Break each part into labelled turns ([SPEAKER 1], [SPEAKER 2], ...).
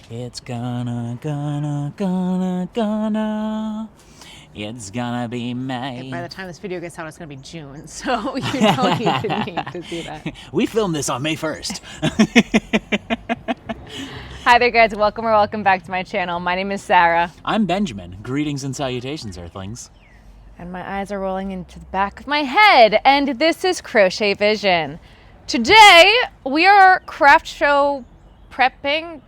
[SPEAKER 1] It's gonna It's gonna be May.
[SPEAKER 2] By the time this video gets out, it's going to be June, so you don't even need to do that.
[SPEAKER 1] We filmed this on May 1st.
[SPEAKER 2] Hi there, guys. Welcome back to my channel. My name is Sarah.
[SPEAKER 1] I'm Benjamin. Greetings and salutations, Earthlings.
[SPEAKER 2] And my eyes are rolling into the back of my head, and this is Crochet Vision. Today, we are craft show prepping.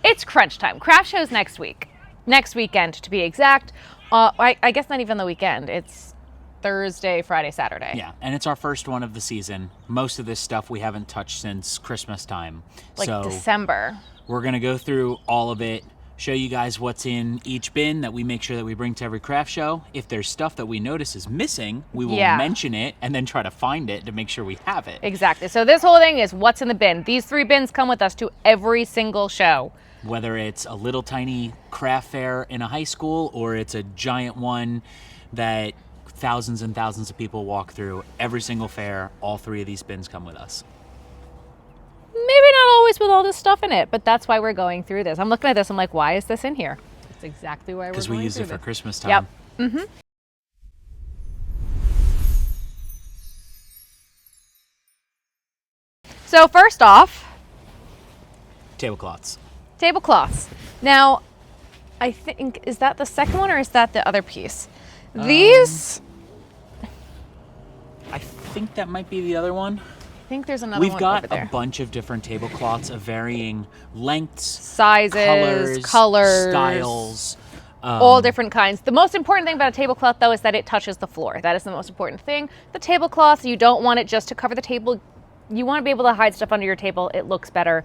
[SPEAKER 2] It's crunch time. Craft show's next week. Next weekend, to be exact. I guess not even the weekend. It's Thursday, Friday, Saturday.
[SPEAKER 1] Yeah, and it's our first one of the season. Most of this stuff we haven't touched since Christmas time.
[SPEAKER 2] Like December.
[SPEAKER 1] We're going to go through all of it, show you guys what's in each bin that we make sure that we bring to every craft show. If there's stuff that we notice is missing, we will mention it and then try to find it to make sure we have it.
[SPEAKER 2] Exactly. So this whole thing is what's in the bin. These 3 bins come with us to every single show.
[SPEAKER 1] Whether it's a little tiny craft fair in a high school or it's a giant one that thousands and thousands of people walk through, every single fair, all 3 of these bins come with us.
[SPEAKER 2] Maybe not always with all this stuff in it, but that's why we're going through this. I'm looking at this, I'm like, why is this in here? That's exactly why we're going through this.
[SPEAKER 1] Because we use it for Christmas time.
[SPEAKER 2] Yep. Mm-hmm. So first off,
[SPEAKER 1] tablecloths.
[SPEAKER 2] Tablecloths. Now, I think, is that the second one or is that the other piece? These...
[SPEAKER 1] I think that might be the other one.
[SPEAKER 2] I think there's another
[SPEAKER 1] We've
[SPEAKER 2] one
[SPEAKER 1] got
[SPEAKER 2] over there.
[SPEAKER 1] a bunch of different tablecloths of varying lengths,
[SPEAKER 2] sizes, colors,
[SPEAKER 1] styles.
[SPEAKER 2] All different kinds. The most important thing about a tablecloth, though, is that it touches the floor. That is the most important thing. The tablecloth, you don't want it just to cover the table. You want to be able to hide stuff under your table. It looks better.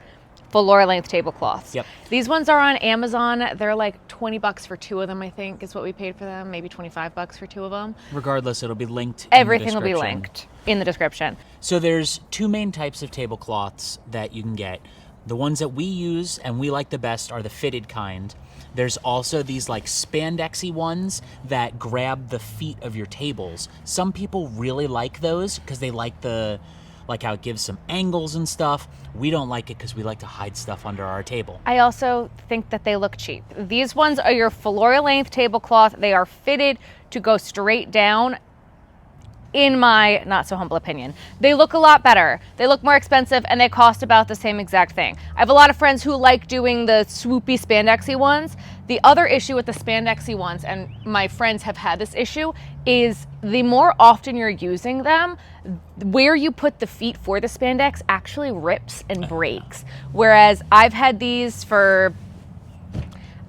[SPEAKER 2] Floor length tablecloths.
[SPEAKER 1] Yep.
[SPEAKER 2] These ones are on Amazon. They're like $20 for 2 of them, I think, is what we paid for them. Maybe $25 for 2 of them.
[SPEAKER 1] Regardless, it'll be linked.
[SPEAKER 2] Everything will be linked in the description.
[SPEAKER 1] So there's 2 main types of tablecloths that you can get. The ones that we use and we like the best are the fitted kind. There's also these like spandexy ones that grab the feet of your tables. Some people really like those because they like how it gives some angles and stuff. We don't like it because we like to hide stuff under our table.
[SPEAKER 2] I also think that they look cheap. These ones are your floor length tablecloth. They are fitted to go straight down. In my not so humble opinion, they look a lot better. They look more expensive and they cost about the same exact thing. I have a lot of friends who like doing the swoopy spandexy ones. The other issue with the spandexy ones, and my friends have had this issue, is the more often you're using them, where you put the feet for the spandex actually rips and breaks. Whereas I've had these for,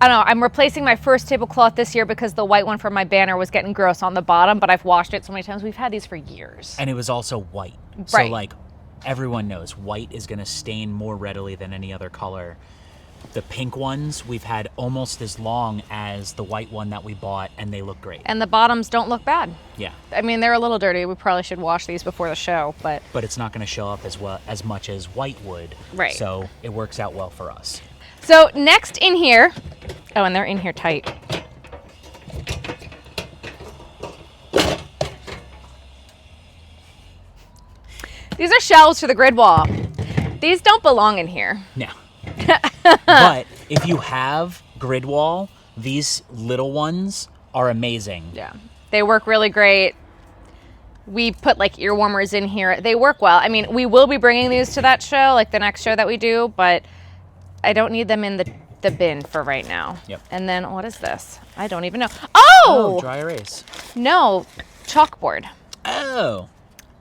[SPEAKER 2] I don't know, I'm replacing my first tablecloth this year because the white one from my banner was getting gross on the bottom, but I've washed it so many times. We've had these for years.
[SPEAKER 1] And it was also white.
[SPEAKER 2] Right.
[SPEAKER 1] So like everyone knows white is going to stain more readily than any other color. The pink ones we've had almost as long as the white one that we bought, and they look great.
[SPEAKER 2] And the bottoms don't look bad.
[SPEAKER 1] Yeah.
[SPEAKER 2] I mean, they're a little dirty. We probably should wash these before the show, but
[SPEAKER 1] it's not going to show up as much as white would.
[SPEAKER 2] Right.
[SPEAKER 1] So it works out well for us.
[SPEAKER 2] So next in here, oh, and they're in here tight. These are shelves for the grid wall. These don't belong in here.
[SPEAKER 1] No. But if you have grid wall, these little ones are amazing.
[SPEAKER 2] Yeah, they work really great. We put like ear warmers in here. They work well. I mean, we will be bringing these to that show, like the next show that we do, but I don't need them in the bin for right now.
[SPEAKER 1] Yep.
[SPEAKER 2] And then what is this? I don't even know. Oh!
[SPEAKER 1] Dry erase.
[SPEAKER 2] No, chalkboard.
[SPEAKER 1] Oh.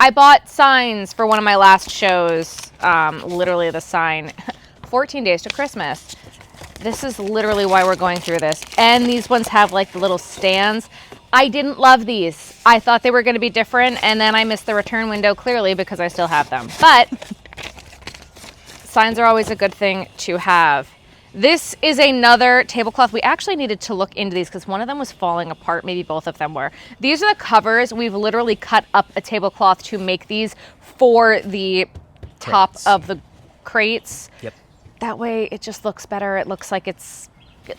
[SPEAKER 2] I bought signs for one of my last shows. Literally the sign, 14 days to Christmas. This is literally why we're going through this. And these ones have like the little stands. I didn't love these. I thought they were going to be different, and then I missed the return window clearly because I still have them. But signs are always a good thing to have. This is another tablecloth. We actually needed to look into these because one of them was falling apart. Maybe both of them were. These are the covers. We've literally cut up a tablecloth to make these for the top of the crates.
[SPEAKER 1] Yep.
[SPEAKER 2] That way it just looks better. It looks like it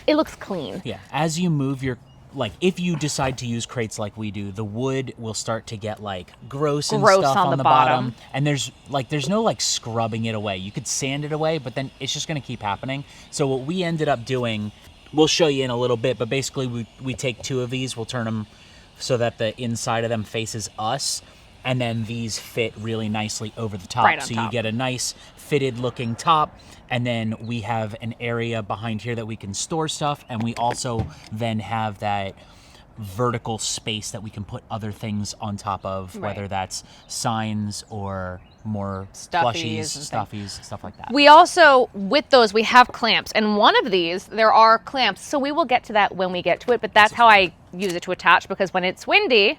[SPEAKER 2] looks clean.
[SPEAKER 1] Yeah. As you move your like if you decide to use crates like we do, the wood will start to get like gross and
[SPEAKER 2] Gross
[SPEAKER 1] stuff
[SPEAKER 2] on
[SPEAKER 1] on
[SPEAKER 2] the
[SPEAKER 1] the
[SPEAKER 2] bottom.
[SPEAKER 1] and there's no like scrubbing it away. You could sand it away, but then it's just going to keep happening. So what we ended up doing, we'll show you in a little bit, but basically we take 2 of these, we'll turn them so that the inside of them faces us, and then these fit really nicely over the top.
[SPEAKER 2] Right on
[SPEAKER 1] so
[SPEAKER 2] top.
[SPEAKER 1] you get a nice fitted looking top, and then we have an area behind here that we can store stuff, and we also then have that vertical space that we can put other things on top of,
[SPEAKER 2] Right.
[SPEAKER 1] whether that's signs or more
[SPEAKER 2] Stuffies
[SPEAKER 1] plushies,
[SPEAKER 2] and
[SPEAKER 1] stuffies, stuff like that.
[SPEAKER 2] We also, with those, we have clamps. And one of these, there are clamps. So we will get to that when we get to it. But that's how I use it to attach, because when it's windy,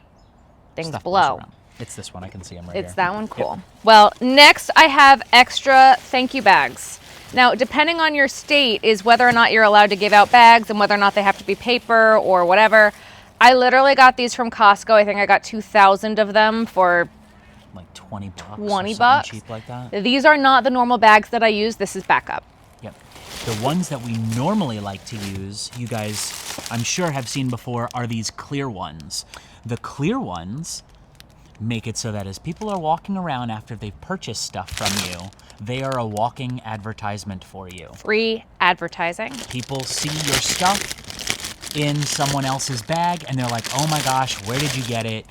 [SPEAKER 2] things
[SPEAKER 1] Stuff goes
[SPEAKER 2] blow.
[SPEAKER 1] around. It's this one. I can see them right
[SPEAKER 2] It's
[SPEAKER 1] here.
[SPEAKER 2] that one, cool. Well, next I have extra thank you bags. Now, depending on your state is whether or not you're allowed to give out bags and whether or not they have to be paper or whatever. I literally got these from Costco. I think I got 2,000 of them for
[SPEAKER 1] Like 20 bucks.
[SPEAKER 2] 20
[SPEAKER 1] or something
[SPEAKER 2] bucks.
[SPEAKER 1] cheap like that.
[SPEAKER 2] These are not the normal bags that I use. This is backup.
[SPEAKER 1] Yep. The ones that we normally like to use, you guys, I'm sure have seen before, are these clear ones. The clear ones make it so that as people are walking around after they've purchased stuff from you, they are a walking advertisement for you.
[SPEAKER 2] Free advertising.
[SPEAKER 1] People see your stuff in someone else's bag and they're like, oh my gosh, where did you get it?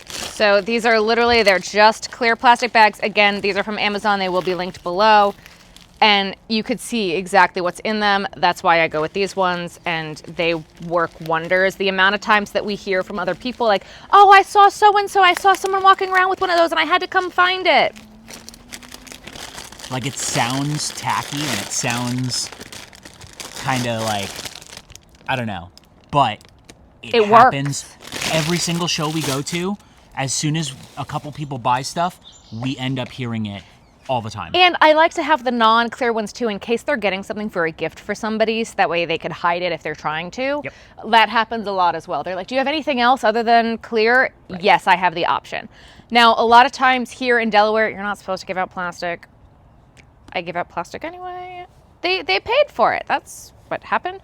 [SPEAKER 2] So these are literally, they're just clear plastic bags. Again, these are from Amazon. They will be linked below. And you could see exactly what's in them. That's why I go with these ones, and they work wonders. The amount of times that we hear from other people like, oh, I saw so-and-so, I saw someone walking around with one of those and I had to come find it.
[SPEAKER 1] Like, it sounds tacky and it sounds kind of like, I don't know, but it happens every single show we go to. As soon as a couple people buy stuff, we end up hearing it all the time.
[SPEAKER 2] And I like to have the non-clear ones too, in case they're getting something for a gift for somebody, so that way they could hide it if they're trying to.
[SPEAKER 1] Yep.
[SPEAKER 2] That happens a lot as well. They're like, do you have anything else other than clear?
[SPEAKER 1] Right.
[SPEAKER 2] Yes, I have the option. Now, a lot of times here in Delaware, you're not supposed to give out plastic. I give out plastic anyway. They paid for it. That's what happened.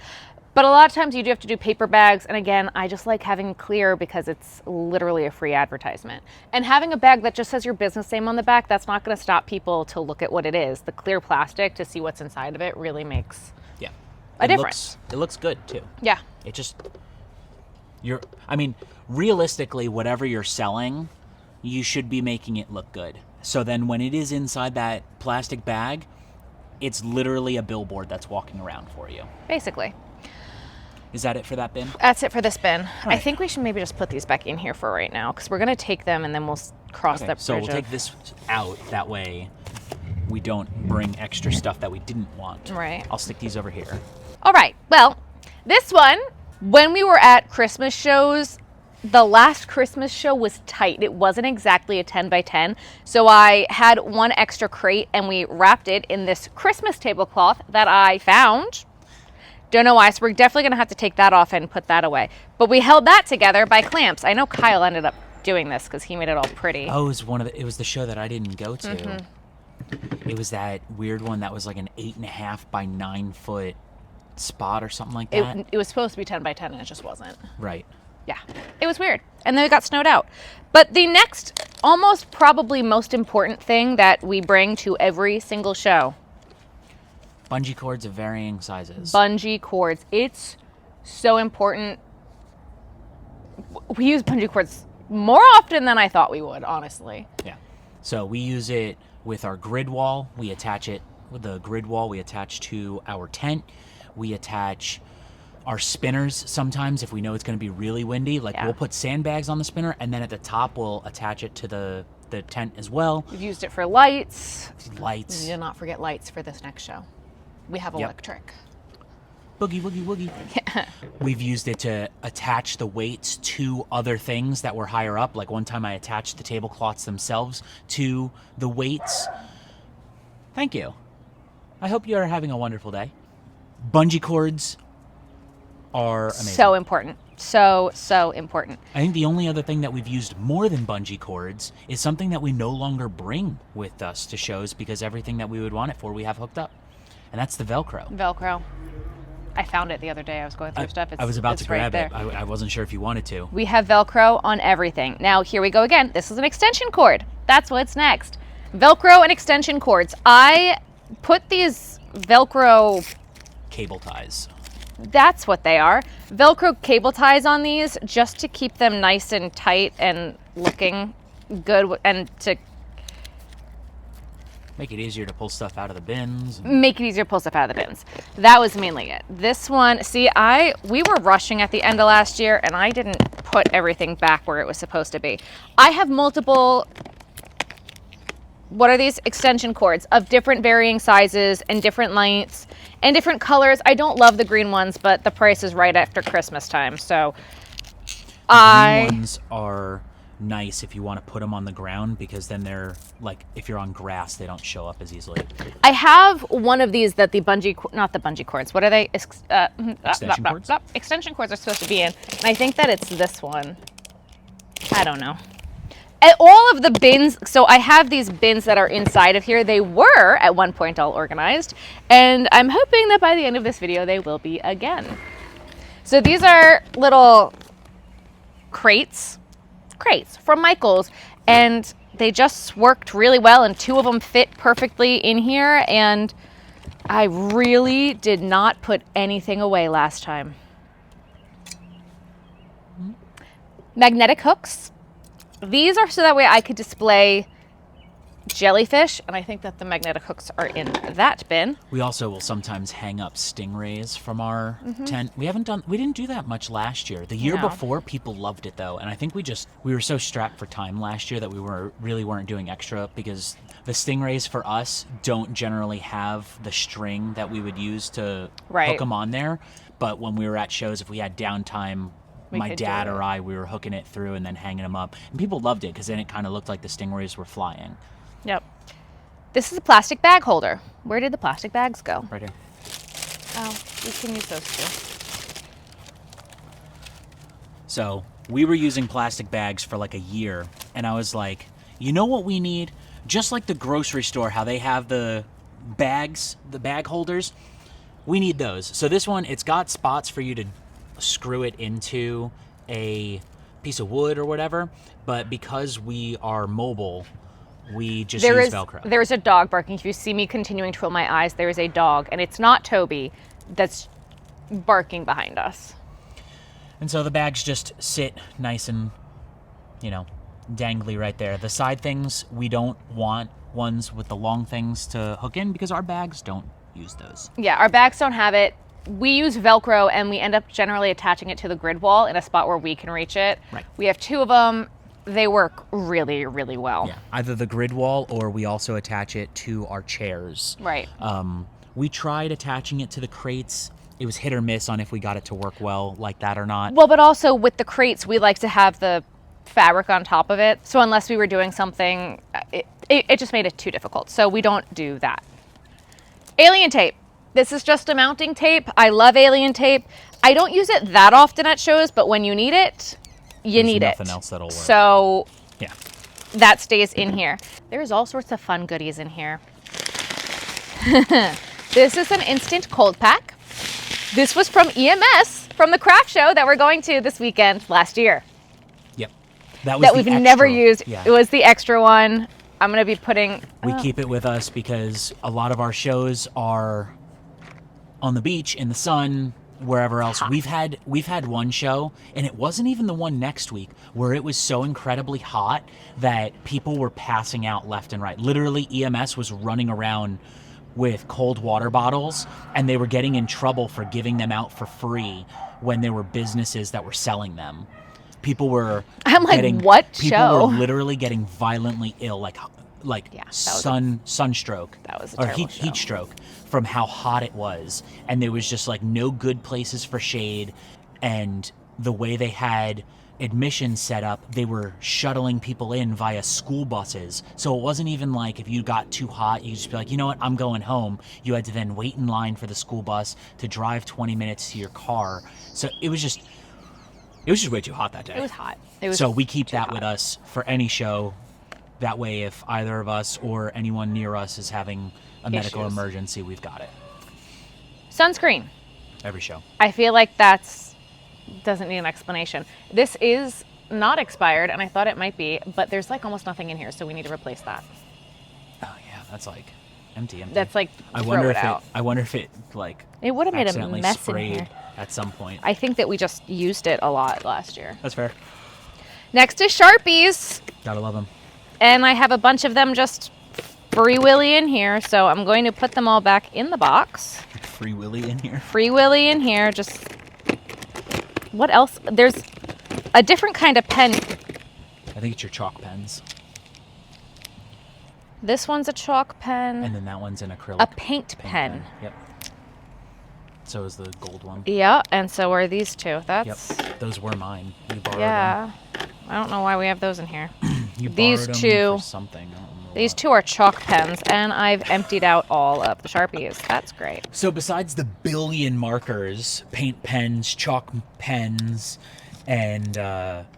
[SPEAKER 2] But a lot of times you do have to do paper bags. And again, I just like having clear because it's literally a free advertisement. And having a bag that just says your business name on the back, that's not going to stop people to look at what it is. The clear plastic to see what's inside of it really makes a difference.
[SPEAKER 1] It looks good too.
[SPEAKER 2] Yeah.
[SPEAKER 1] It just, realistically, whatever you're selling, you should be making it look good. So then when it is inside that plastic bag, it's literally a billboard that's walking around for you.
[SPEAKER 2] Basically.
[SPEAKER 1] Is that it for that bin?
[SPEAKER 2] That's it for this bin. I
[SPEAKER 1] right.
[SPEAKER 2] think we should maybe just put these back in here for right now, because we're going to take them and then we'll cross that bridge.
[SPEAKER 1] So we'll take this out. That way we don't bring extra stuff that we didn't want.
[SPEAKER 2] Right.
[SPEAKER 1] I'll stick these over here.
[SPEAKER 2] All right. Well, this one, when we were at Christmas shows, the last Christmas show was tight. It wasn't exactly a 10 by 10. So I had one extra crate and we wrapped it in this Christmas tablecloth that I found. Don't know why, so we're definitely going to have to take that off and put that away. But we held that together by clamps. I know Kyle ended up doing this because he made it all pretty.
[SPEAKER 1] Oh, it was the show that I didn't go to. Mm-hmm. It was that weird one that was like an 8.5 by 9 foot spot or something like that.
[SPEAKER 2] It was supposed to be 10 by 10 and it just wasn't.
[SPEAKER 1] Right.
[SPEAKER 2] Yeah, it was weird. And then it got snowed out. But the next, almost probably most important thing that we bring to every single show.
[SPEAKER 1] Bungee cords of varying sizes.
[SPEAKER 2] Bungee cords. It's so important. We use bungee cords more often than I thought we would, honestly.
[SPEAKER 1] Yeah. So we use it with our grid wall. We attach it with the grid wall. We attach to our tent. We attach our spinners sometimes if we know it's going to be really windy. Like we'll put sandbags on the spinner, and then at the top we'll attach it to the tent as well.
[SPEAKER 2] We've used it for lights.
[SPEAKER 1] Lights.
[SPEAKER 2] We did not forget lights for this next show. We have electric.
[SPEAKER 1] Boogie, woogie, woogie. Yeah. We've used it to attach the weights to other things that were higher up. Like one time I attached the tablecloths themselves to the weights. Thank you. I hope you are having a wonderful day. Bungee cords are amazing.
[SPEAKER 2] So important. So important.
[SPEAKER 1] I think the only other thing that we've used more than bungee cords is something that we no longer bring with us to shows because everything that we would want it for we have hooked up. And that's the Velcro.
[SPEAKER 2] Velcro. I found it the other day. I was going through stuff.
[SPEAKER 1] I was about to
[SPEAKER 2] right
[SPEAKER 1] grab
[SPEAKER 2] there.
[SPEAKER 1] it. I wasn't sure if you wanted to.
[SPEAKER 2] We have Velcro on everything. Now, here we go again. This is an extension cord. That's what's next. Velcro and extension cords. I put these Velcro...
[SPEAKER 1] Cable ties.
[SPEAKER 2] That's what they are. Velcro cable ties on these just to keep them nice and tight and looking good and to
[SPEAKER 1] make it easier to pull stuff out of the bins.
[SPEAKER 2] Make it easier to pull stuff out of the bins. That was mainly it. This one, see, we were rushing at the end of last year and I didn't put everything back where it was supposed to be. I have multiple, what are these? Extension cords of different varying sizes and different lengths and different colors. I don't love the green ones, but the price is right after Christmas time, so
[SPEAKER 1] the green ones are nice if you want to put them on the ground because then they're like, if you're on grass, they don't show up as easily.
[SPEAKER 2] I have one of these that the bungee, not the bungee cords, what are they?
[SPEAKER 1] Extension cords?
[SPEAKER 2] Extension cords are supposed to be in, and I think that it's this one. I don't know. And all of the bins, so I have these bins that are inside of here. They were at one point all organized, and I'm hoping that by the end of this video, they will be again. So these are little crates from Michael's, and they just worked really well, and 2 of them fit perfectly in here, and I really did not put anything away last time. Magnetic hooks. These are so that way I could display jellyfish, and I think that the magnetic hooks are in that bin.
[SPEAKER 1] We also will sometimes hang up stingrays from our tent. We didn't do that much last year. The year before, people loved it though, and I think we were so strapped for time last year that we weren't doing extra because the stingrays for us don't generally have the string that we would use to hook them on there. But when we were at shows, if we had downtime, my dad or I, we were hooking it through and then hanging them up, and people loved it because then it kind of looked like the stingrays were flying.
[SPEAKER 2] Yep. This is a plastic bag holder. Where did the plastic bags go?
[SPEAKER 1] Right here.
[SPEAKER 2] Oh, we can use those too.
[SPEAKER 1] So we were using plastic bags for like a year, and I was like, you know what we need? Just like the grocery store, how they have the bags, the bag holders, we need those. So this one, it's got spots for you to screw it into a piece of wood or whatever, but because we are mobile, we just use Velcro.
[SPEAKER 2] There's a dog barking. If you see me continuing to roll my eyes, there is a dog, and it's not Toby that's barking behind us.
[SPEAKER 1] And so the bags just sit nice and, dangly right there. The side things, we don't want ones with the long things to hook in because our bags don't use those. Yeah,
[SPEAKER 2] our bags don't have it. We use Velcro, and we end up generally attaching it to the grid wall in a spot where we can reach it.
[SPEAKER 1] Right.
[SPEAKER 2] We have 2 of them. They work really, really well.
[SPEAKER 1] Yeah, either the grid wall or we also attach it to our chairs.
[SPEAKER 2] Right.
[SPEAKER 1] We tried attaching it to the crates. It was hit or miss on if we got it to work well like that or not.
[SPEAKER 2] Well, but also with the crates, we like to have the fabric on top of it. So unless we were doing something, it just made it too difficult. So we don't do that. Alien tape. This is just a mounting tape. I love alien tape. I don't use it that often at shows, but when you need it, There's need
[SPEAKER 1] nothing
[SPEAKER 2] it.
[SPEAKER 1] Else that'll work.
[SPEAKER 2] So
[SPEAKER 1] yeah,
[SPEAKER 2] that stays in here. There's all sorts of fun goodies in here. This is an instant cold pack. This was from EMS, from the craft show that we're going to this weekend last year.
[SPEAKER 1] Yep. That
[SPEAKER 2] we've never used. Yeah. It was the extra one. I'm going to be putting...
[SPEAKER 1] We keep it with us because a lot of our shows are on the beach, in the sun, wherever else.
[SPEAKER 2] Hot.
[SPEAKER 1] We've had one show, and it wasn't even the one next week, where it was so incredibly hot that people were passing out left and right. Literally, EMS was running around with cold water bottles, and they were getting in trouble for giving them out for free when there were businesses that were selling them. People were
[SPEAKER 2] what
[SPEAKER 1] people
[SPEAKER 2] show?
[SPEAKER 1] were literally getting violently ill, sunstroke.
[SPEAKER 2] That was a terrible show.
[SPEAKER 1] Heat stroke from how hot it was. And there was just no good places for shade. And the way they had admission set up, they were shuttling people in via school buses. So it wasn't even like if you got too hot, you just be like, you know what, I'm going home. You had to then wait in line for the school bus to drive 20 minutes to your car. So it was just way too hot that day.
[SPEAKER 2] It was hot.
[SPEAKER 1] So we keep that with us for any show. That way, if either of us or anyone near us is having a medical emergency, we've got it.
[SPEAKER 2] Sunscreen.
[SPEAKER 1] Every show.
[SPEAKER 2] I feel like doesn't need an explanation. This is not expired, and I thought it might be, but there's like almost nothing in here, so we need to replace that.
[SPEAKER 1] Oh yeah, that's like empty.
[SPEAKER 2] That's like
[SPEAKER 1] I
[SPEAKER 2] throw
[SPEAKER 1] wonder
[SPEAKER 2] it
[SPEAKER 1] if
[SPEAKER 2] out.
[SPEAKER 1] I wonder if it like
[SPEAKER 2] It would have made a
[SPEAKER 1] accidentally
[SPEAKER 2] mess in
[SPEAKER 1] sprayed
[SPEAKER 2] here.
[SPEAKER 1] at some point.
[SPEAKER 2] I think that we just used it a lot last year.
[SPEAKER 1] That's fair.
[SPEAKER 2] Next is Sharpies,
[SPEAKER 1] Gotta love them.
[SPEAKER 2] and I have a bunch of them just free willy in here, so I'm going to put them all back in the box.
[SPEAKER 1] Free Willy in here.
[SPEAKER 2] Free willy in here. Just what else? There's a different kind of pen.
[SPEAKER 1] I think it's your chalk pens.
[SPEAKER 2] This one's a chalk pen.
[SPEAKER 1] And then that one's an acrylic.
[SPEAKER 2] A paint pen.
[SPEAKER 1] Yep. So is the gold one.
[SPEAKER 2] Yeah, and so are these two. That's
[SPEAKER 1] Yep. Those were mine. You borrowed
[SPEAKER 2] yeah. I don't know why we have those in here.
[SPEAKER 1] them. You
[SPEAKER 2] These
[SPEAKER 1] borrowed them
[SPEAKER 2] two-
[SPEAKER 1] for something. I don't remember
[SPEAKER 2] These
[SPEAKER 1] what.
[SPEAKER 2] two are chalk pens, and I've emptied out all of the Sharpies. That's great.
[SPEAKER 1] So besides the billion markers, paint pens, chalk pens, and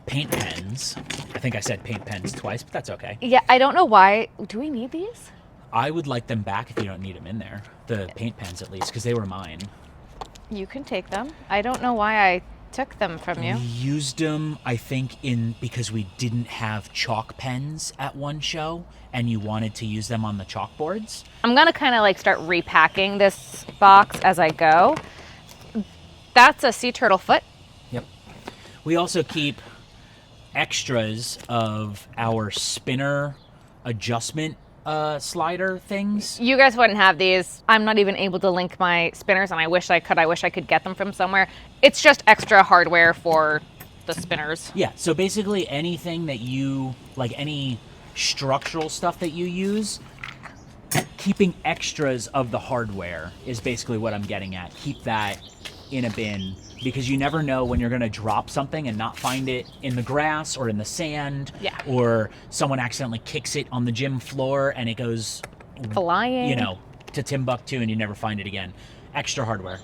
[SPEAKER 1] paint pens, I think I said paint pens twice, but that's okay.
[SPEAKER 2] Yeah, I don't know why. Do we need these?
[SPEAKER 1] I would like them back if you don't need them in there. The paint pens at least, because they were mine.
[SPEAKER 2] You can take them. I don't know why I took them from you.
[SPEAKER 1] We used them, I think, because we didn't have chalk pens at one show, and you wanted to use them on the chalkboards.
[SPEAKER 2] I'm going to kind of like start repacking this box as I go. That's a sea turtle foot.
[SPEAKER 1] Yep. We also keep extras of our spinner adjustment slider things.
[SPEAKER 2] You guys wouldn't have these. I'm not even able to link my spinners, and I wish I could. I wish I could get them from somewhere. It's just extra hardware for the spinners.
[SPEAKER 1] Yeah, so basically anything that you, like any structural stuff that you use, keeping extras of the hardware is basically what I'm getting at. Keep that in a bin, because you never know when you're going to drop something and not find it in the grass or in the sand.
[SPEAKER 2] Yeah.
[SPEAKER 1] Or someone accidentally kicks it on the gym floor and it goes
[SPEAKER 2] Flying.
[SPEAKER 1] you know, to Timbuktu and you never find it again. Extra hardware.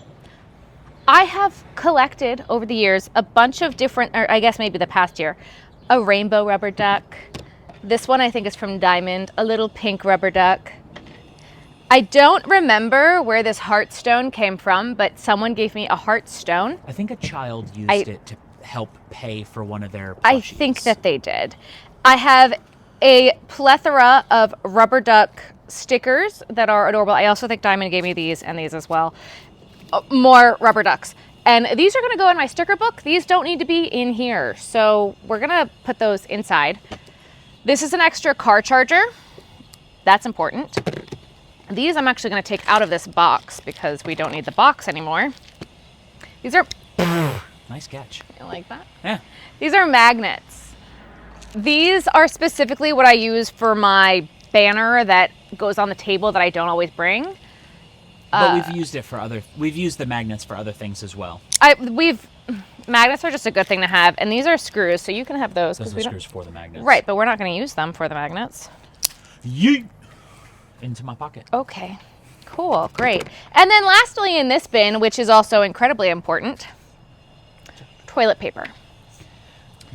[SPEAKER 2] I have collected over the years a bunch of different, or I guess maybe the past year, a rainbow rubber duck. This one I think is from Diamond, a little pink rubber duck. I don't remember where this heartstone came from, but someone gave me a heartstone.
[SPEAKER 1] I think a child used it to help pay for one of their plushies.
[SPEAKER 2] I think that they did. I have a plethora of rubber duck stickers that are adorable. I also think Diamond gave me these and these as well. More rubber ducks. And these are going to go in my sticker book. These don't need to be in here. So we're going to put those inside. This is an extra car charger. That's important. These I'm actually going to take out of this box because we don't need the box anymore. These are...
[SPEAKER 1] Nice catch.
[SPEAKER 2] You like that?
[SPEAKER 1] Yeah.
[SPEAKER 2] These are magnets. These are specifically what I use for my banner that goes on the table that I don't always bring.
[SPEAKER 1] But we've used it for we've used the magnets for other things as well.
[SPEAKER 2] Magnets are just a good thing to have, and these are screws, so you can have those.
[SPEAKER 1] Those are screws for the magnets.
[SPEAKER 2] Right, but we're not going to use them for the magnets.
[SPEAKER 1] Yeet! Into my pocket.
[SPEAKER 2] Okay, cool, great. And then lastly in this bin, which is also incredibly important, toilet paper.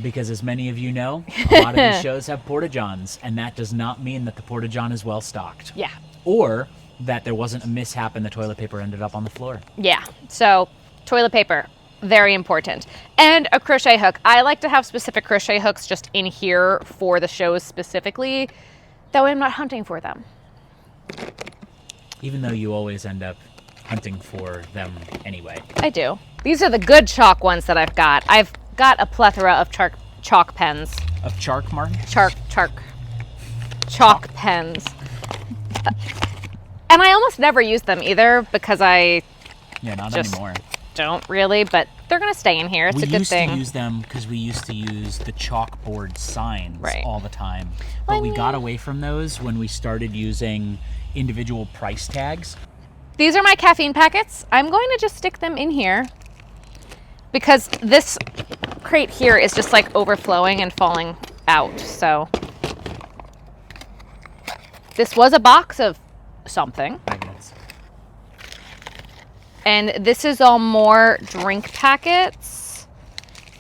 [SPEAKER 1] Because as many of you know, a lot of these shows have porta-johns, and that does not mean that the porta-john is well stocked.
[SPEAKER 2] Yeah.
[SPEAKER 1] Or that there wasn't a mishap and the toilet paper ended up on the floor.
[SPEAKER 2] Yeah, so toilet paper, very important. And a crochet hook. I like to have specific crochet hooks just in here for the shows specifically, that way I'm not hunting for them.
[SPEAKER 1] Even though you always end up hunting for them anyway.
[SPEAKER 2] I do. These are the good chalk ones that I've got. I've got a plethora of chalk pens.
[SPEAKER 1] Of chalk, Martin?
[SPEAKER 2] Chalk pens. And I almost never use them either because I
[SPEAKER 1] Not
[SPEAKER 2] just
[SPEAKER 1] anymore.
[SPEAKER 2] don't really, but they're going to stay in here. It's a good thing.
[SPEAKER 1] We used to use them because we used to use the chalkboard signs all the time. But
[SPEAKER 2] Well,
[SPEAKER 1] we got away from those when we started using individual price tags.
[SPEAKER 2] These are my caffeine packets. I'm going to just stick them in here because this crate here is just like overflowing and falling out. So this was a box of something.
[SPEAKER 1] Magnets.
[SPEAKER 2] And this is all more drink packets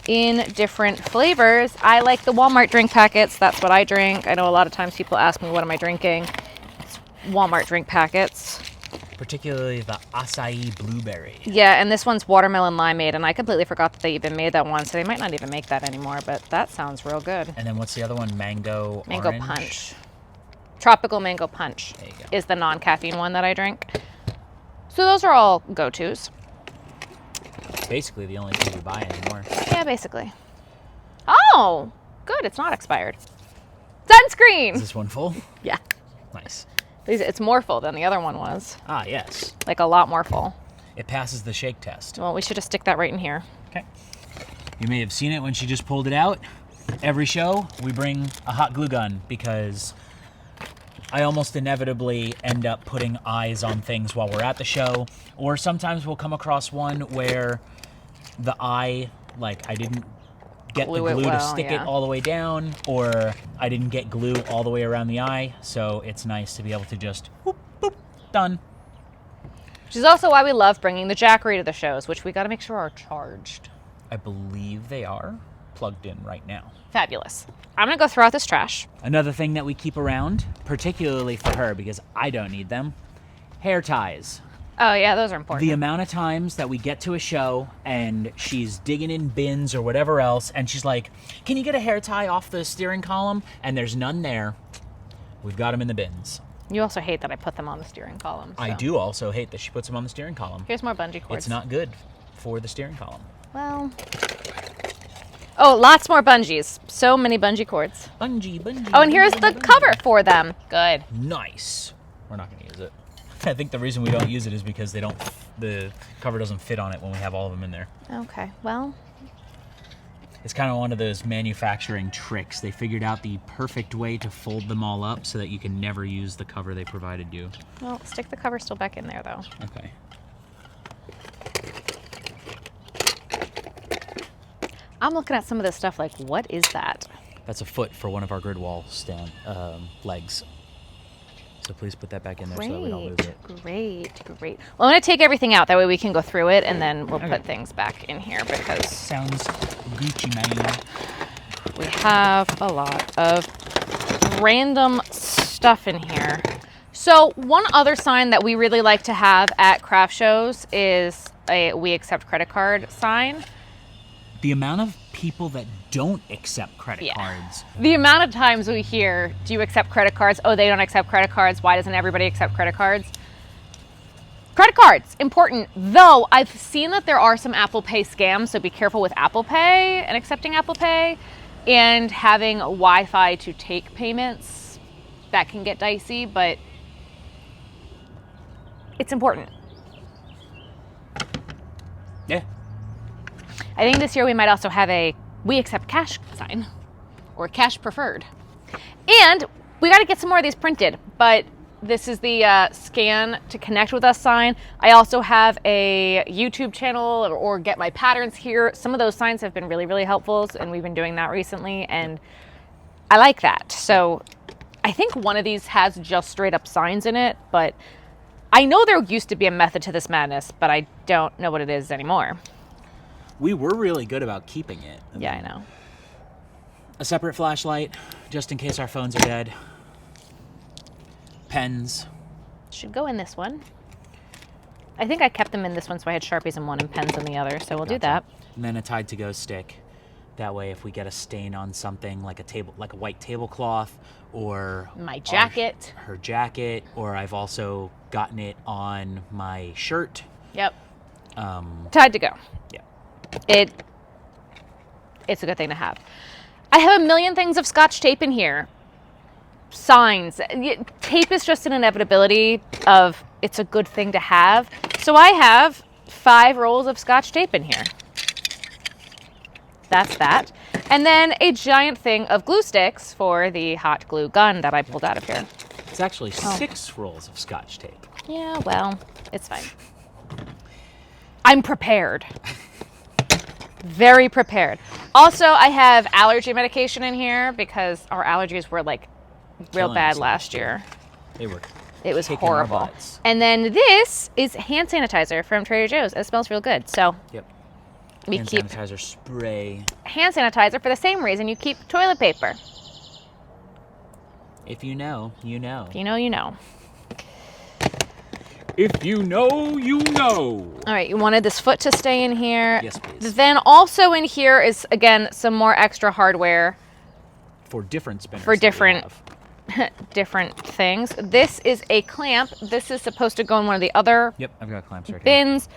[SPEAKER 2] in different flavors. I like the Walmart drink packets. That's what I drink. I know a lot of times people ask me, what am I drinking? It's Walmart drink packets.
[SPEAKER 1] particularly the acai blueberry.
[SPEAKER 2] Yeah, and this one's watermelon limeade, and I completely forgot that they even made that one, so they might not even make that anymore, but that sounds real good.
[SPEAKER 1] And then what's the other one? Mango orange?
[SPEAKER 2] Punch. Tropical mango punch
[SPEAKER 1] There you go.
[SPEAKER 2] is the non-caffeine one that I drink. So those are all go-tos.
[SPEAKER 1] Basically the only thing we buy anymore.
[SPEAKER 2] Yeah, basically. Oh, good. It's not expired. Sunscreen!
[SPEAKER 1] Is this one full?
[SPEAKER 2] Yeah.
[SPEAKER 1] Nice.
[SPEAKER 2] It's more full than the other one was.
[SPEAKER 1] Ah, yes.
[SPEAKER 2] Like a lot more full.
[SPEAKER 1] It passes the shake test.
[SPEAKER 2] Well, we should just stick that right in here.
[SPEAKER 1] Okay. You may have seen it when she just pulled it out. Every show, we bring a hot glue gun because I almost inevitably end up putting eyes on things while we're at the show. Or sometimes we'll come across one where the eye, like I didn't get the glue to stick it all the way down, or I didn't get glue all the way around the eye. So it's nice to be able to just whoop, boop, done.
[SPEAKER 2] Which is also why we love bringing the Jackery to the shows, which we got to make sure are charged.
[SPEAKER 1] I believe they are plugged in right now.
[SPEAKER 2] Fabulous. I'm going to go throw out this trash.
[SPEAKER 1] Another thing that we keep around, particularly for her because I don't need them, hair ties.
[SPEAKER 2] Oh, yeah, those are important.
[SPEAKER 1] The amount of times that we get to a show and she's digging in bins or whatever else, and she's like, can you get a hair tie off the steering column? And there's none there. We've got them in the bins.
[SPEAKER 2] You also hate that I put them on the steering column. So.
[SPEAKER 1] I do also hate that she puts them on the steering column.
[SPEAKER 2] Here's more bungee cords.
[SPEAKER 1] It's not good for the steering column.
[SPEAKER 2] Well. Oh, lots more bungees. So many bungee cords.
[SPEAKER 1] Bungee.
[SPEAKER 2] Oh, and here's the cover for them. Good.
[SPEAKER 1] Nice. We're not going to use it. I think the reason we don't use it is because the cover doesn't fit on it when we have all of them in there.
[SPEAKER 2] Okay, well.
[SPEAKER 1] It's kind of one of those manufacturing tricks. They figured out the perfect way to fold them all up so that you can never use the cover they provided you.
[SPEAKER 2] Well, stick the cover still back in there, though.
[SPEAKER 1] Okay.
[SPEAKER 2] I'm looking at some of this stuff like, what is that?
[SPEAKER 1] That's a foot for one of our grid wall stand legs. So please put that back in there so that we don't lose it.
[SPEAKER 2] Great. Well, I'm going to take everything out. That way we can go through it, and then we'll put things back in here because...
[SPEAKER 1] Sounds Gucci, man.
[SPEAKER 2] We have a lot of random stuff in here. So one other sign that we really like to have at craft shows is a "We accept credit card" sign.
[SPEAKER 1] The amount of people that don't accept credit cards.
[SPEAKER 2] The amount of times we hear, do you accept credit cards? Oh, they don't accept credit cards. Why doesn't everybody accept credit cards? Credit cards, important. Though I've seen that there are some Apple Pay scams, so be careful with Apple Pay and accepting Apple Pay and having Wi-Fi to take payments. That can get dicey, but it's important.
[SPEAKER 1] Yeah.
[SPEAKER 2] I think this year we might also have a "We accept cash" sign or "Cash preferred." And we got to get some more of these printed, but this is the scan to connect with us sign. I also have a YouTube channel or get my patterns here. Some of those signs have been really, really helpful, and we've been doing that recently, and I like that. So I think one of these has just straight up signs in it, but I know there used to be a method to this madness, but I don't know what it is anymore.
[SPEAKER 1] We were really good about keeping it.
[SPEAKER 2] Yeah, I know.
[SPEAKER 1] A separate flashlight, just in case our phones are dead. Pens.
[SPEAKER 2] Should go in this one. I think I kept them in this one, so I had Sharpies in one and pens in the other, so we'll do that.
[SPEAKER 1] And then a Tide to Go stick. That way, if we get a stain on something like a white tablecloth, or
[SPEAKER 2] my jacket,
[SPEAKER 1] her jacket, or I've also gotten it on my shirt.
[SPEAKER 2] Yep. Tide to Go.
[SPEAKER 1] Yeah.
[SPEAKER 2] It's a good thing to have. I have a million things of Scotch tape in here. Signs. Tape is just an inevitability of it's a good thing to have. So I have 5 rolls of Scotch tape in here. That's that. And then a giant thing of glue sticks for the hot glue gun that I pulled out of here.
[SPEAKER 1] It's actually 6 rolls of Scotch tape.
[SPEAKER 2] Yeah, well, it's fine. I'm prepared. Very prepared. Also, I have allergy medication in here because our allergies were like real bad last year.
[SPEAKER 1] It was
[SPEAKER 2] horrible. And then this is hand sanitizer from Trader Joe's. It smells real good. So we
[SPEAKER 1] hand
[SPEAKER 2] keep
[SPEAKER 1] sanitizer spray.
[SPEAKER 2] Hand sanitizer for the same reason you keep toilet paper.
[SPEAKER 1] If you know, you know.
[SPEAKER 2] If you know, you know.
[SPEAKER 1] If you know, you know.
[SPEAKER 2] All right, you wanted this foot to stay in here.
[SPEAKER 1] Yes, please.
[SPEAKER 2] Then also in here is, again, some more extra hardware.
[SPEAKER 1] For different spinners.
[SPEAKER 2] For different things. This is a clamp. This is supposed to go in one of the other
[SPEAKER 1] Yep, I've got clamps right here.
[SPEAKER 2] bins.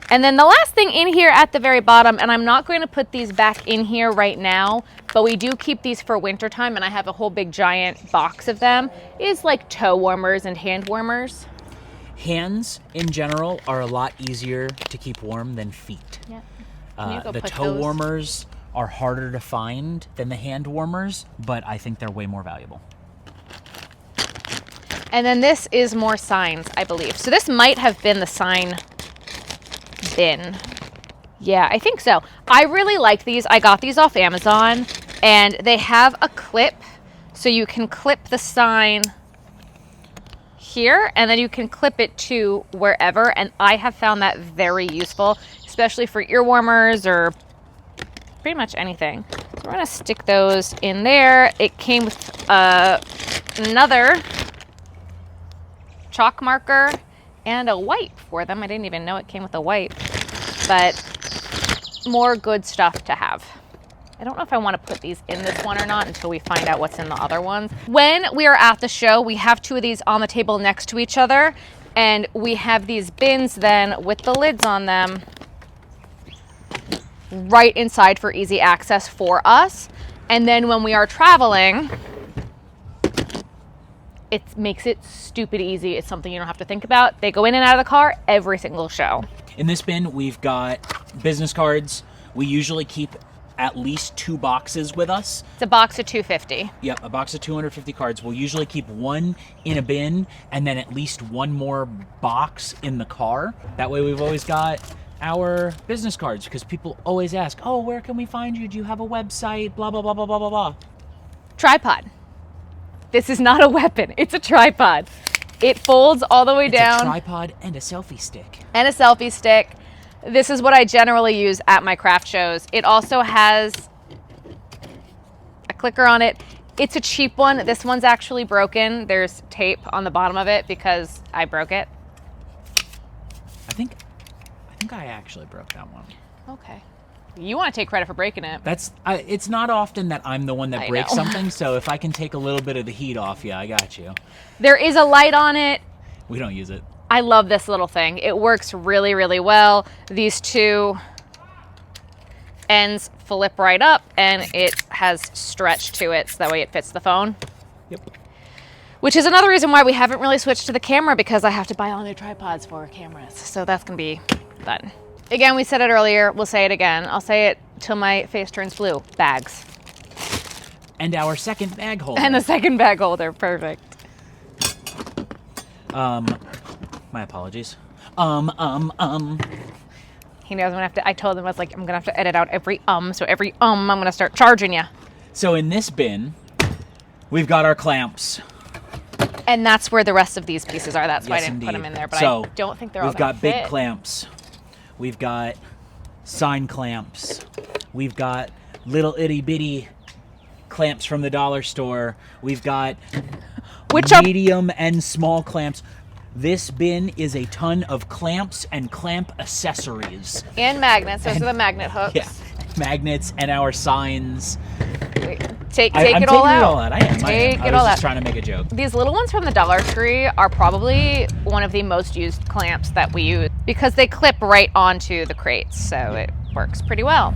[SPEAKER 2] And then the last thing in here at the very bottom, and I'm not going to put these back in here right now, but we do keep these for wintertime, and I have a whole big giant box of them, is like toe warmers and hand warmers.
[SPEAKER 1] Hands, in general, are a lot easier to keep warm than feet.
[SPEAKER 2] Yeah.
[SPEAKER 1] The toe warmers are harder to find than the hand warmers, but I think they're way more valuable.
[SPEAKER 2] And then this is more signs, I believe. So this might have been the sign bin. Yeah, I think so. I really like these. I got these off Amazon, and they have a clip, so you can clip the sign here, and then you can clip it to wherever, and I have found that very useful, especially for ear warmers or pretty much anything. So we're gonna stick those in there. It came with another chalk marker and a wipe for them. I didn't even know it came with a wipe, but more good stuff to have. I don't know if I want to put these in this one or not until we find out what's in the other ones. When we are at the show, we have two of these on the table next to each other, and we have these bins then with the lids on them right inside for easy access for us. And then when we are traveling, it makes it stupid easy. It's something you don't have to think about. They go in and out of the car every single show.
[SPEAKER 1] In this bin, we've got business cards. We usually keep at least 2 boxes with us.
[SPEAKER 2] It's a box of 250.
[SPEAKER 1] Yep, a box of 250 cards. We'll usually keep one in a bin and then at least one more box in the car. That way we've always got our business cards, because people always ask, oh, where can we find you? Do you have a website? Blah, blah, blah, blah, blah, blah, blah.
[SPEAKER 2] Tripod. This is not a weapon. It's a tripod. It folds all the way down.
[SPEAKER 1] It's a tripod and a selfie stick.
[SPEAKER 2] And a selfie stick. This is what I generally use at my craft shows. It also has a clicker on it. It's a cheap one. This one's actually broken. There's tape on the bottom of it because I broke it.
[SPEAKER 1] I think I actually broke that one.
[SPEAKER 2] Okay. You want to take credit for breaking it.
[SPEAKER 1] It's not often that I'm the one that breaks
[SPEAKER 2] know.
[SPEAKER 1] something, so if I can take a little bit of the heat off, yeah, I got you.
[SPEAKER 2] There is a light on it.
[SPEAKER 1] We don't use it.
[SPEAKER 2] I love this little thing. It works really, really well. These two ends flip right up, and it has stretch to it, so that way it fits the phone.
[SPEAKER 1] Yep.
[SPEAKER 2] Which is another reason why we haven't really switched to the camera, because I have to buy all new tripods for cameras. So that's going to be fun. Again, we said it earlier. We'll say it again. I'll say it till my face turns blue. Bags.
[SPEAKER 1] And our second bag holder.
[SPEAKER 2] And the second bag holder. Perfect.
[SPEAKER 1] My apologies.
[SPEAKER 2] He knows I'm gonna have to. I told him, I was like, I'm gonna have to edit out every so every I'm gonna start charging you.
[SPEAKER 1] So in this bin, we've got our clamps.
[SPEAKER 2] And that's where the rest of these pieces are. That's why I
[SPEAKER 1] Yes,
[SPEAKER 2] didn't put
[SPEAKER 1] indeed.
[SPEAKER 2] them in there. But
[SPEAKER 1] So,
[SPEAKER 2] I don't think they're all
[SPEAKER 1] We've got
[SPEAKER 2] fit.
[SPEAKER 1] big clamps. We've got sign clamps. We've got little itty bitty clamps from the dollar store. We've got medium and small clamps. This bin is a ton of clamps and clamp accessories.
[SPEAKER 2] And magnets. Those are the magnet hooks.
[SPEAKER 1] Yeah, magnets and our signs.
[SPEAKER 2] Take
[SPEAKER 1] I'm
[SPEAKER 2] it
[SPEAKER 1] taking
[SPEAKER 2] all out.
[SPEAKER 1] it all out. I am.
[SPEAKER 2] Take
[SPEAKER 1] I
[SPEAKER 2] it
[SPEAKER 1] was
[SPEAKER 2] all
[SPEAKER 1] just
[SPEAKER 2] out.
[SPEAKER 1] trying to make a joke.
[SPEAKER 2] These little ones from the Dollar Tree are probably one of the most used clamps that we use because they clip right onto the crates, so it works pretty well.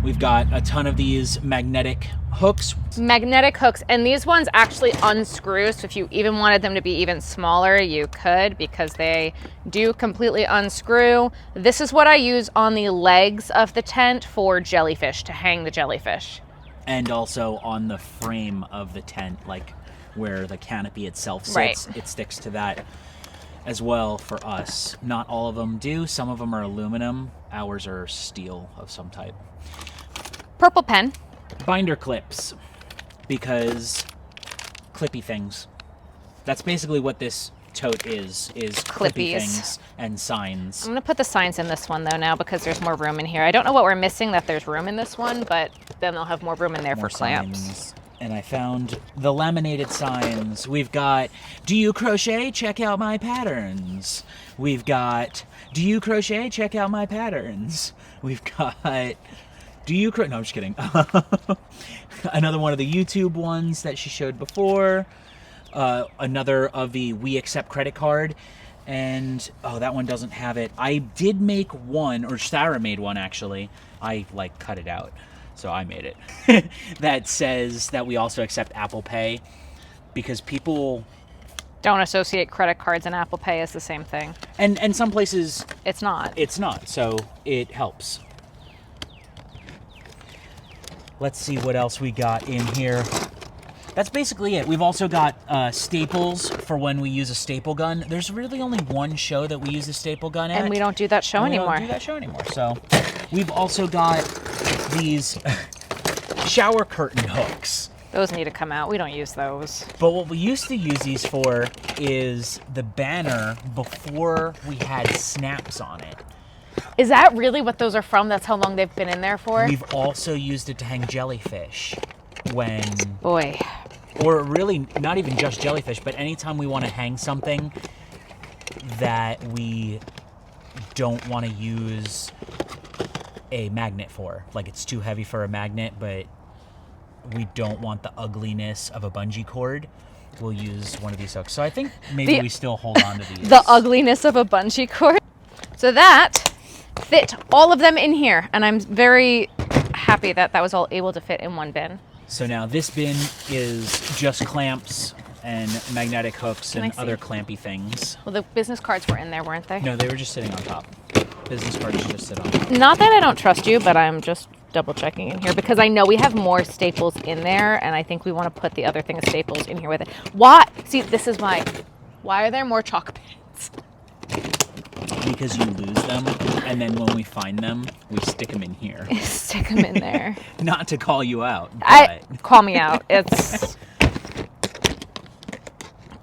[SPEAKER 1] We've got a ton of these magnetic hooks.
[SPEAKER 2] Magnetic hooks, and these ones actually unscrew, so if you even wanted them to be even smaller, you could, because they do completely unscrew. This is what I use on the legs of the tent for jellyfish, to hang the jellyfish.
[SPEAKER 1] And also on the frame of the tent, like where the canopy itself sits,
[SPEAKER 2] Right.
[SPEAKER 1] It sticks to that as well for us. Not all of them do. Some of them are aluminum. Ours are steel of some type.
[SPEAKER 2] Purple pen.
[SPEAKER 1] Binder clips, because clippy things. That's basically what this tote is clippy
[SPEAKER 2] Clippies.
[SPEAKER 1] things and signs.
[SPEAKER 2] I'm going to put the signs in this one, though, now, because there's more room in here. I don't know what we're missing that there's room in this one, but then they'll have more room in there
[SPEAKER 1] More
[SPEAKER 2] for clamps.
[SPEAKER 1] signs. And I found the laminated signs. We've got, do you crochet? Check out my patterns. We've got, do you crochet? Check out my patterns. We've got, do you crochet? No, I'm just kidding. Another one of the YouTube ones that she showed before. Another of the We Accept credit card. And, oh, that one doesn't have it. I did make one, or Sarah made one, actually. I, like, cut it out, so I made it. That says that we also accept Apple Pay, because people...
[SPEAKER 2] Don't associate credit cards and Apple Pay as the same thing.
[SPEAKER 1] And some places...
[SPEAKER 2] It's not.
[SPEAKER 1] It's not, so it helps. Let's see what else we got in here. That's basically it. We've also got staples for when we use a staple gun. There's really only one show that we use the staple gun at.
[SPEAKER 2] And we don't do that show anymore.
[SPEAKER 1] We don't do that show anymore. So we've also got these shower curtain hooks.
[SPEAKER 2] Those need to come out. We don't use those.
[SPEAKER 1] But what we used to use these for is the banner before we had snaps on it.
[SPEAKER 2] Is that really what those are from? That's how long they've been in there for?
[SPEAKER 1] We've also used it to hang jellyfish when...
[SPEAKER 2] Boy.
[SPEAKER 1] Or really, not even just jellyfish, but anytime we want to hang something that we don't want to use a magnet for. Like, it's too heavy for a magnet, but we don't want the ugliness of a bungee cord. We'll use one of these hooks. So I think maybe we still hold on to these.
[SPEAKER 2] The ugliness of a bungee cord. So that fit all of them in here, and I'm very happy that that was all able to fit in one bin.
[SPEAKER 1] So now this bin is just clamps and magnetic hooks and other clampy things.
[SPEAKER 2] Well, the business cards were in there, weren't they?
[SPEAKER 1] No, they were just sitting on top. Business cards just sit on top.
[SPEAKER 2] Not that I don't trust you, but I'm just double checking in here because I know we have more staples in there, and I think we want to put the other thing of staples in here with it. Why? See, this is why. Why are there more chalk pins?
[SPEAKER 1] Because you lose them, and then when we find them, we stick them in here.
[SPEAKER 2] Stick them in there.
[SPEAKER 1] Not to call you out, but...
[SPEAKER 2] Call me out. It's...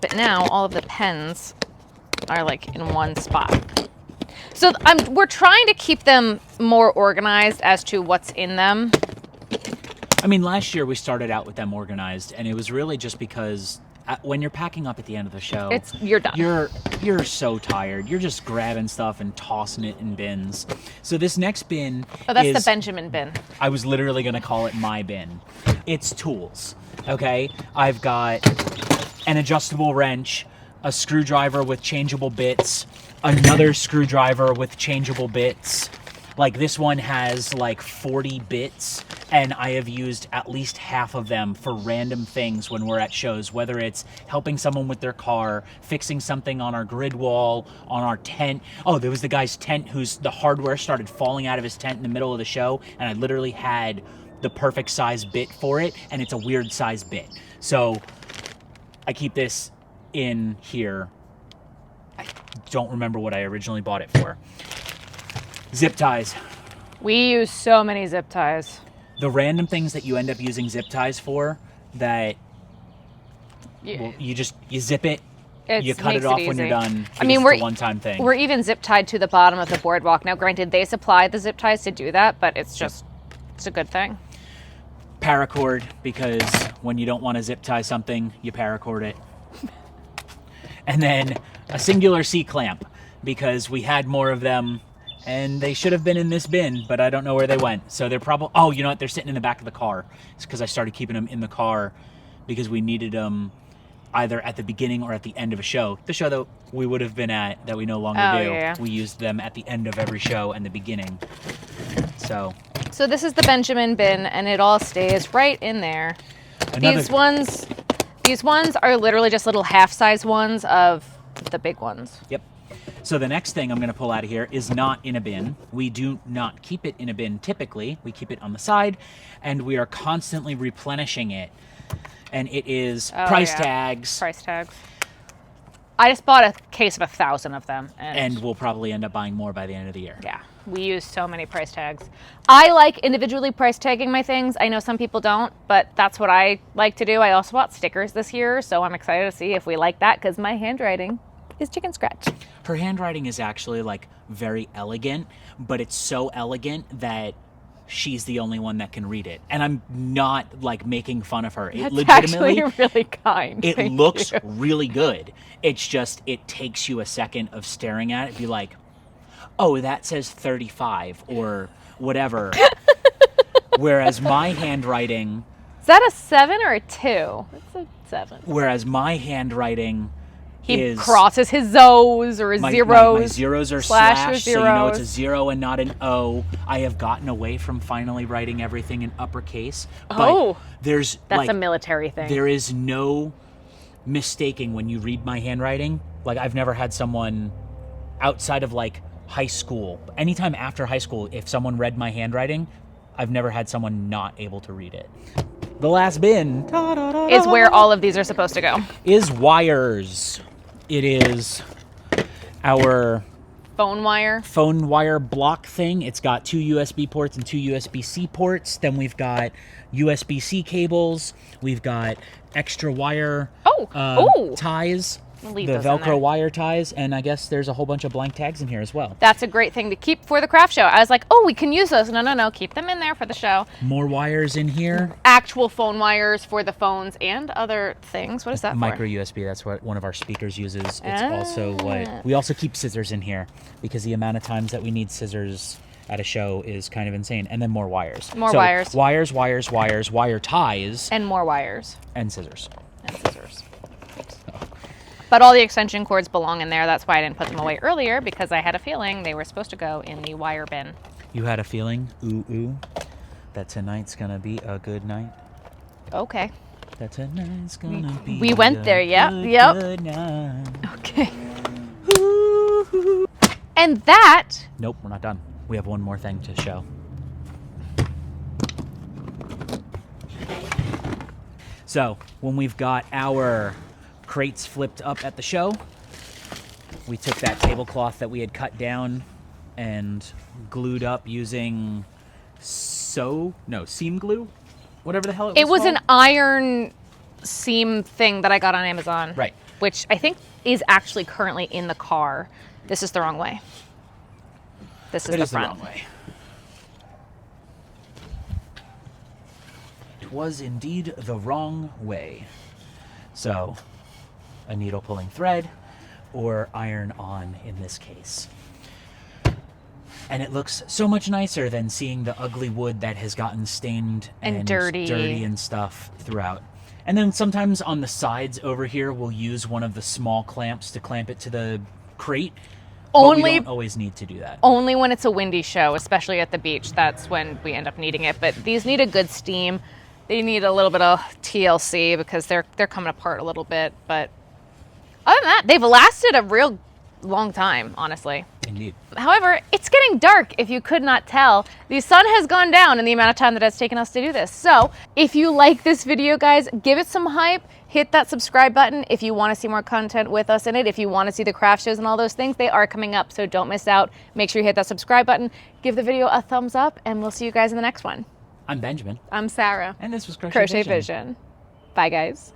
[SPEAKER 2] But now all of the pens are like in one spot. So we're trying to keep them more organized as to what's in them.
[SPEAKER 1] I mean, last year we started out with them organized, and it was really just because when you're packing up at the end of the show,
[SPEAKER 2] you're done.
[SPEAKER 1] You're so tired. You're just grabbing stuff and tossing it in bins. So this next bin
[SPEAKER 2] that's the Benjamin bin.
[SPEAKER 1] I was literally going to call it my bin. It's tools, okay? I've got an adjustable wrench, a screwdriver with changeable bits, another screwdriver with changeable bits. Like, this one has like 40 bits, and I have used at least half of them for random things when we're at shows, whether it's helping someone with their car, fixing something on our grid wall, on our tent. Oh, there was the guy's tent whose the hardware started falling out of his tent in the middle of the show, and I literally had the perfect size bit for it, and it's a weird size bit. So I keep this in here. I don't remember what I originally bought it for. Zip ties.
[SPEAKER 2] We use so many zip ties.
[SPEAKER 1] The random things that you end up using zip ties for, that you zip it, you cut it off when you're done.
[SPEAKER 2] I mean,
[SPEAKER 1] we're a one-time thing.
[SPEAKER 2] We're even zip tied to the bottom of the boardwalk. Now, granted, they supply the zip ties to do that, but it's just, it's a good thing.
[SPEAKER 1] Paracord, because when you don't want to zip tie something, you paracord it. And then a singular C-clamp, because we had more of them, and they should have been in this bin, but I don't know where they went. So they're probably... Oh, you know what? They're sitting in the back of the car. It's because I started keeping them in the car because we needed them either at the beginning or at the end of a show. The show that we would have been at that we no longer do,
[SPEAKER 2] yeah.
[SPEAKER 1] We used them at the end of every show and the beginning. So
[SPEAKER 2] this is the Benjamin bin, and it all stays right in there. These ones are literally just little half-size ones of the big ones.
[SPEAKER 1] Yep. So the next thing I'm going to pull out of here is not in a bin. We do not keep it in a bin typically. We keep it on the side, and we are constantly replenishing it. And it is price tags.
[SPEAKER 2] Price tags. I just bought a case of 1,000 of them.
[SPEAKER 1] And we'll probably end up buying more by the end of the year.
[SPEAKER 2] Yeah. We use so many price tags. I like individually price tagging my things. I know some people don't, but that's what I like to do. I also bought stickers this year, so I'm excited to see if we like that, because my handwriting is chicken scratch.
[SPEAKER 1] Her handwriting is actually like very elegant, but it's so elegant that she's the only one that can read it. And I'm not like making fun of her. It
[SPEAKER 2] That's
[SPEAKER 1] legitimately,
[SPEAKER 2] actually really kind.
[SPEAKER 1] it
[SPEAKER 2] Thank
[SPEAKER 1] looks
[SPEAKER 2] you.
[SPEAKER 1] really good. It's just, it takes you a second of staring at it, be like, oh, that says 35 or whatever. Whereas my handwriting,
[SPEAKER 2] Is that a 7 or a 2? It's a 7.
[SPEAKER 1] whereas my handwriting
[SPEAKER 2] He
[SPEAKER 1] is
[SPEAKER 2] crosses his O's or his
[SPEAKER 1] my
[SPEAKER 2] zeros.
[SPEAKER 1] zeros are
[SPEAKER 2] slash or
[SPEAKER 1] slashed, so you know it's a
[SPEAKER 2] zeros.
[SPEAKER 1] 0 and not an O. I have gotten away from finally writing everything in uppercase. But
[SPEAKER 2] Oh,
[SPEAKER 1] there's
[SPEAKER 2] That's
[SPEAKER 1] like
[SPEAKER 2] a military thing.
[SPEAKER 1] there is no mistaking when you read my handwriting. Like, I've never had someone outside of like high school, anytime after high school, if someone read my handwriting, I've never had someone not able to read it. The last bin
[SPEAKER 2] Is where all of these are supposed to go.
[SPEAKER 1] is wires. It is our
[SPEAKER 2] Phone wire.
[SPEAKER 1] phone wire block thing. It's got 2 USB ports and 2 USB-C ports. Then we've got USB-C cables. We've got extra wire ties,
[SPEAKER 2] We'll leave
[SPEAKER 1] the
[SPEAKER 2] those in there.
[SPEAKER 1] Velcro wire ties, and I guess there's a whole bunch of blank tags in here as well.
[SPEAKER 2] That's a great thing to keep for the craft show. I was like, oh, we can use those. No. Keep them in there for the show.
[SPEAKER 1] More wires in here.
[SPEAKER 2] Actual phone wires for the phones and other things. What is that
[SPEAKER 1] Micro
[SPEAKER 2] for?
[SPEAKER 1] USB, that's what one of our speakers uses. It's also what we also keep scissors in here because the amount of times that we need scissors at a show is kind of insane. And then more wires.
[SPEAKER 2] More
[SPEAKER 1] So,
[SPEAKER 2] wires.
[SPEAKER 1] Wires, wire ties,
[SPEAKER 2] And more wires
[SPEAKER 1] and scissors.
[SPEAKER 2] and scissors. But all the extension cords belong in there. That's why I didn't put them away earlier, because I had a feeling they were supposed to go in the wire bin.
[SPEAKER 1] You had a feeling, ooh, that tonight's gonna be a good night.
[SPEAKER 2] Okay.
[SPEAKER 1] That tonight's gonna be
[SPEAKER 2] We went
[SPEAKER 1] a
[SPEAKER 2] there, yep,
[SPEAKER 1] good,
[SPEAKER 2] yep.
[SPEAKER 1] good night.
[SPEAKER 2] Okay. And that
[SPEAKER 1] Nope, we're not done. We have one more thing to show. So, when we've got our crates flipped up at the show, we took that tablecloth that we had cut down and glued up using seam glue? Whatever the hell it was
[SPEAKER 2] it was
[SPEAKER 1] called.
[SPEAKER 2] an iron seam thing that I got on Amazon.
[SPEAKER 1] Right.
[SPEAKER 2] Which I think is actually currently in the car. This is the wrong way. This is
[SPEAKER 1] It
[SPEAKER 2] the
[SPEAKER 1] is the
[SPEAKER 2] front.
[SPEAKER 1] wrong way. It was indeed the wrong way. So, a needle pulling thread or iron on in this case. And it looks so much nicer than seeing the ugly wood that has gotten stained
[SPEAKER 2] And dirty.
[SPEAKER 1] and stuff throughout. And then sometimes on the sides over here, we'll use one of the small clamps to clamp it to the crate. But we don't always need to do that.
[SPEAKER 2] Only when it's a windy show, especially at the beach. That's when we end up needing it. But these need a good steam. They need a little bit of TLC because they're coming apart a little bit. But other than that, they've lasted a real long time, honestly.
[SPEAKER 1] Indeed.
[SPEAKER 2] However, it's getting dark, if you could not tell. The sun has gone down in the amount of time that it's taken us to do this. So if you like this video, guys, give it some hype. Hit that subscribe button if you want to see more content with us in it. If you want to see the craft shows and all those things, they are coming up, so don't miss out. Make sure you hit that subscribe button. Give the video a thumbs up, and we'll see you guys in the next one.
[SPEAKER 1] I'm Benjamin.
[SPEAKER 2] I'm Sarah.
[SPEAKER 1] And this was
[SPEAKER 2] Crochet Vision. Bye, guys.